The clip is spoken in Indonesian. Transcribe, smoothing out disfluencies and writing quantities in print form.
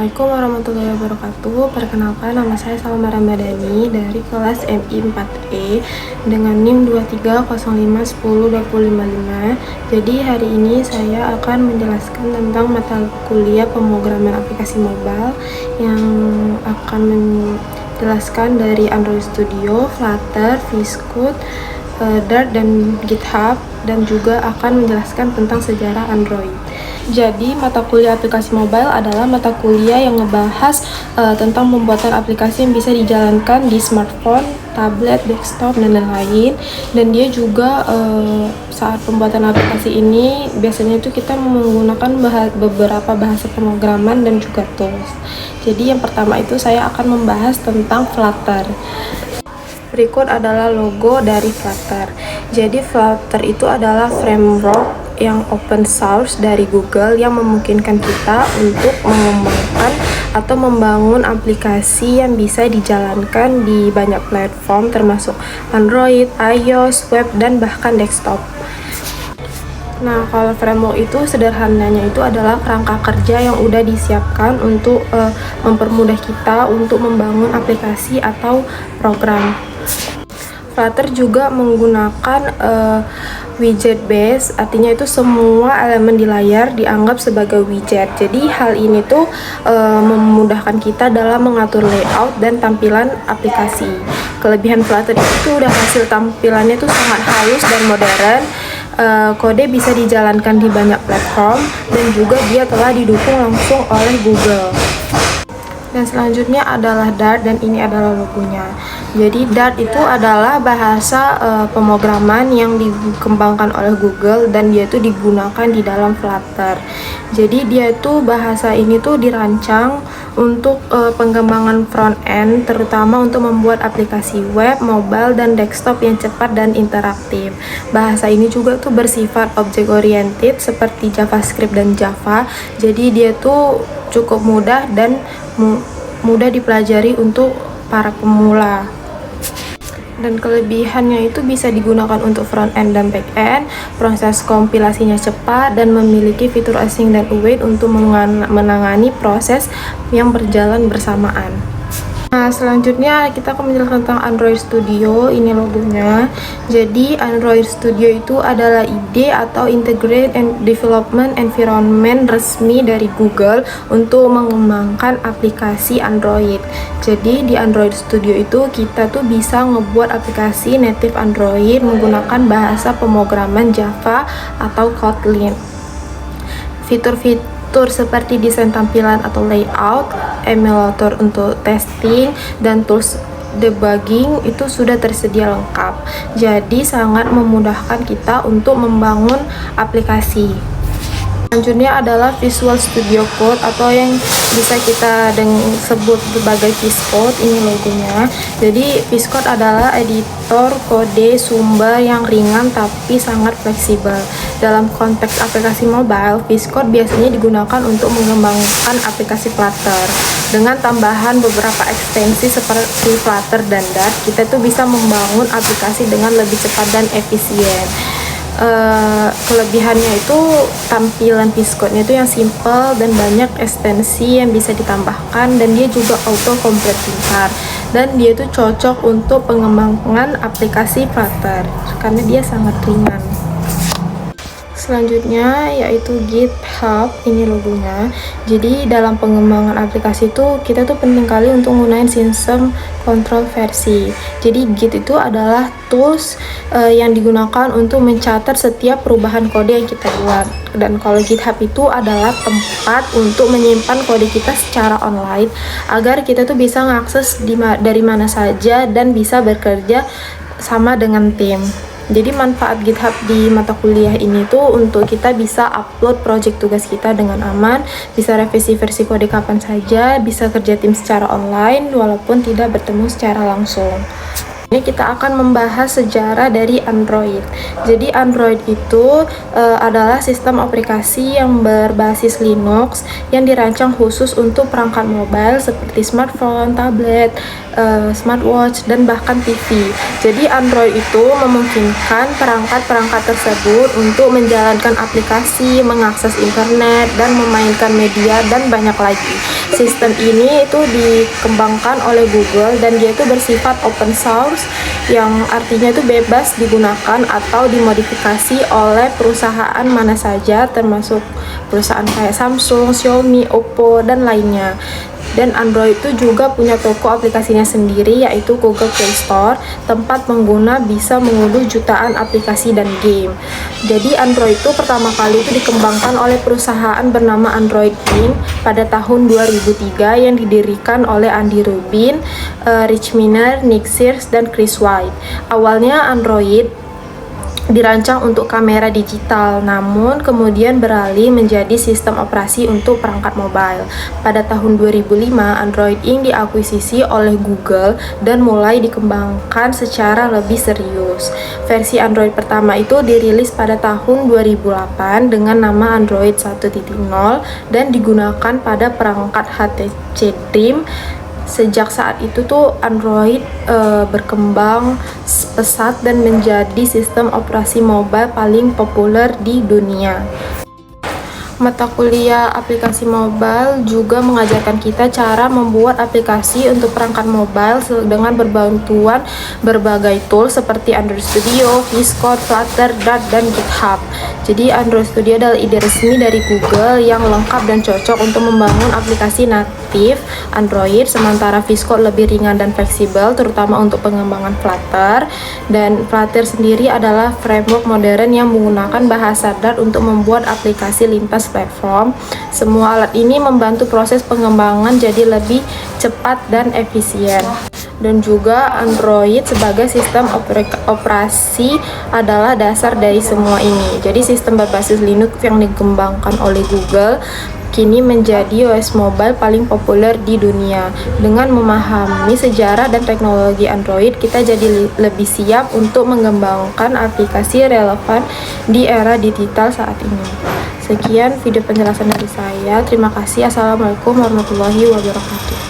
Assalamualaikum warahmatullahi wabarakatuh. Perkenalkan, nama saya Salma Ramadhani dari kelas MI 4E dengan NIM 2305102055. Jadi hari ini saya akan menjelaskan tentang mata kuliah pemrograman aplikasi mobile yang akan menjelaskan dari Android Studio, Flutter, VS Code, Dart, dan GitHub, dan juga akan menjelaskan tentang sejarah Android. Jadi, mata kuliah aplikasi mobile adalah mata kuliah yang ngebahas tentang pembuatan aplikasi yang bisa dijalankan di smartphone, tablet, desktop, dan lain-lain. Dan dia juga saat pembuatan aplikasi ini biasanya itu kita menggunakan beberapa bahasa pemrograman dan juga tools. Jadi yang pertama itu saya akan membahas tentang Flutter. Berikut adalah logo dari Flutter. Jadi Flutter itu adalah framework yang open source dari Google yang memungkinkan kita untuk mengembangkan atau membangun aplikasi yang bisa dijalankan di banyak platform termasuk Android, iOS, web, dan bahkan desktop. Nah, kalau framework itu sederhananya itu adalah kerangka kerja yang udah disiapkan untuk mempermudah kita untuk membangun aplikasi atau program. Flutter juga menggunakan widget base, artinya itu semua elemen di layar dianggap sebagai widget. Jadi hal ini tuh memudahkan kita dalam mengatur layout dan tampilan aplikasi. Kelebihan Flutter itu udah hasil tampilannya tuh sangat halus dan modern. Kode bisa dijalankan di banyak platform dan juga dia telah didukung langsung oleh Google. Dan selanjutnya adalah Dart, dan ini adalah logonya. Jadi Dart itu adalah bahasa pemrograman yang dikembangkan oleh Google dan dia itu digunakan di dalam Flutter. Jadi dia itu bahasa ini tuh dirancang untuk pengembangan front end, terutama untuk membuat aplikasi web, mobile, dan desktop yang cepat dan interaktif. Bahasa ini juga tuh bersifat object oriented seperti JavaScript dan Java. Jadi dia tuh cukup mudah dan mudah dipelajari untuk para pemula. Dan kelebihannya itu bisa digunakan untuk front end dan back end, proses kompilasinya cepat, dan memiliki fitur async dan await untuk menangani proses yang berjalan bersamaan. Nah, selanjutnya kita akan menjelaskan tentang Android Studio. Ini logonya. Jadi Android Studio itu adalah ide atau Integrated Development Environment resmi dari Google untuk mengembangkan aplikasi Android. Jadi di Android Studio itu kita tuh bisa ngebuat aplikasi native Android menggunakan bahasa pemrograman Java atau Kotlin. Fitur-fitur seperti desain tampilan atau layout, emulator untuk testing, dan tools debugging itu sudah tersedia lengkap. Jadi sangat memudahkan kita untuk membangun aplikasi. Selanjutnya adalah Visual Studio Code atau yang bisa kita sebut sebagai VS Code. Ini logonya. Jadi VS Code adalah editor kode sumber yang ringan tapi sangat fleksibel. Dalam konteks aplikasi mobile, VS Code biasanya digunakan untuk mengembangkan aplikasi Flutter. Dengan tambahan beberapa ekstensi seperti Flutter dan Dart, kita tuh bisa membangun aplikasi dengan lebih cepat dan efisien. Kelebihannya itu tampilan VS Code-nya itu yang simple dan banyak ekstensi yang bisa ditambahkan, dan dia juga auto complete pintar, dan dia itu cocok untuk pengembangan aplikasi Flutter karena dia sangat ringan. Selanjutnya yaitu GitHub. Ini logonya. Jadi dalam pengembangan aplikasi itu kita tuh penting kali untuk menggunakan sistem kontrol versi. Jadi Git itu adalah tools yang digunakan untuk mencatat setiap perubahan kode yang kita buat. Dan kalau GitHub itu adalah tempat untuk menyimpan kode kita secara online agar kita tuh bisa mengakses dari mana saja dan bisa bekerja sama dengan tim. Jadi manfaat GitHub di mata kuliah ini tuh untuk kita bisa upload project tugas kita dengan aman, bisa revisi versi kode kapan saja, bisa kerja tim secara online walaupun tidak bertemu secara langsung. Ini kita akan membahas sejarah dari Android. Jadi Android itu adalah sistem aplikasi yang berbasis Linux yang dirancang khusus untuk perangkat mobile seperti smartphone, tablet, smartwatch, dan bahkan TV. Jadi Android itu memungkinkan perangkat-perangkat tersebut untuk menjalankan aplikasi, mengakses internet, dan memainkan media, dan banyak lagi. Sistem ini itu dikembangkan oleh Google dan dia itu bersifat open source, yang artinya itu bebas digunakan atau dimodifikasi oleh perusahaan mana saja, termasuk perusahaan kayak Samsung, Xiaomi, Oppo, dan lainnya. Dan Android itu juga punya toko aplikasinya sendiri, yaitu Google Play Store, tempat pengguna bisa mengunduh jutaan aplikasi dan game. Jadi Android itu pertama kali itu dikembangkan oleh perusahaan bernama Android Inc. pada tahun 2003 yang didirikan oleh Andy Rubin, Rich Miner, Nick Sears, dan Chris White. Awalnya Android dirancang untuk kamera digital, namun kemudian beralih menjadi sistem operasi untuk perangkat mobile. Pada tahun 2005, Android Inc. diakuisisi oleh Google dan mulai dikembangkan secara lebih serius. Versi Android pertama itu dirilis pada tahun 2008 dengan nama Android 1.0 dan digunakan pada perangkat HTC Dream. Sejak saat itu tuh Android berkembang pesat dan menjadi sistem operasi mobile paling populer di dunia. Mata kuliah aplikasi mobile juga mengajarkan kita cara membuat aplikasi untuk perangkat mobile dengan berbantuan berbagai tools seperti Android Studio, Xcode, Flutter, Dart, dan GitHub. Jadi Android Studio adalah ide resmi dari Google yang lengkap dan cocok untuk membangun aplikasi natif Android, sementara Xcode lebih ringan dan fleksibel, terutama untuk pengembangan Flutter. Dan Flutter sendiri adalah framework modern yang menggunakan bahasa Dart untuk membuat aplikasi lintas platform. Semua alat ini membantu proses pengembangan jadi lebih cepat dan efisien. Dan juga Android sebagai sistem operasi adalah dasar dari semua ini. Jadi sistem berbasis Linux yang dikembangkan oleh Google kini menjadi OS mobile paling populer di dunia. Dengan memahami sejarah dan teknologi Android, kita jadi lebih siap untuk mengembangkan aplikasi relevan di era digital saat ini. Sekian video penjelasan dari saya. Terima kasih. Assalamualaikum warahmatullahi wabarakatuh.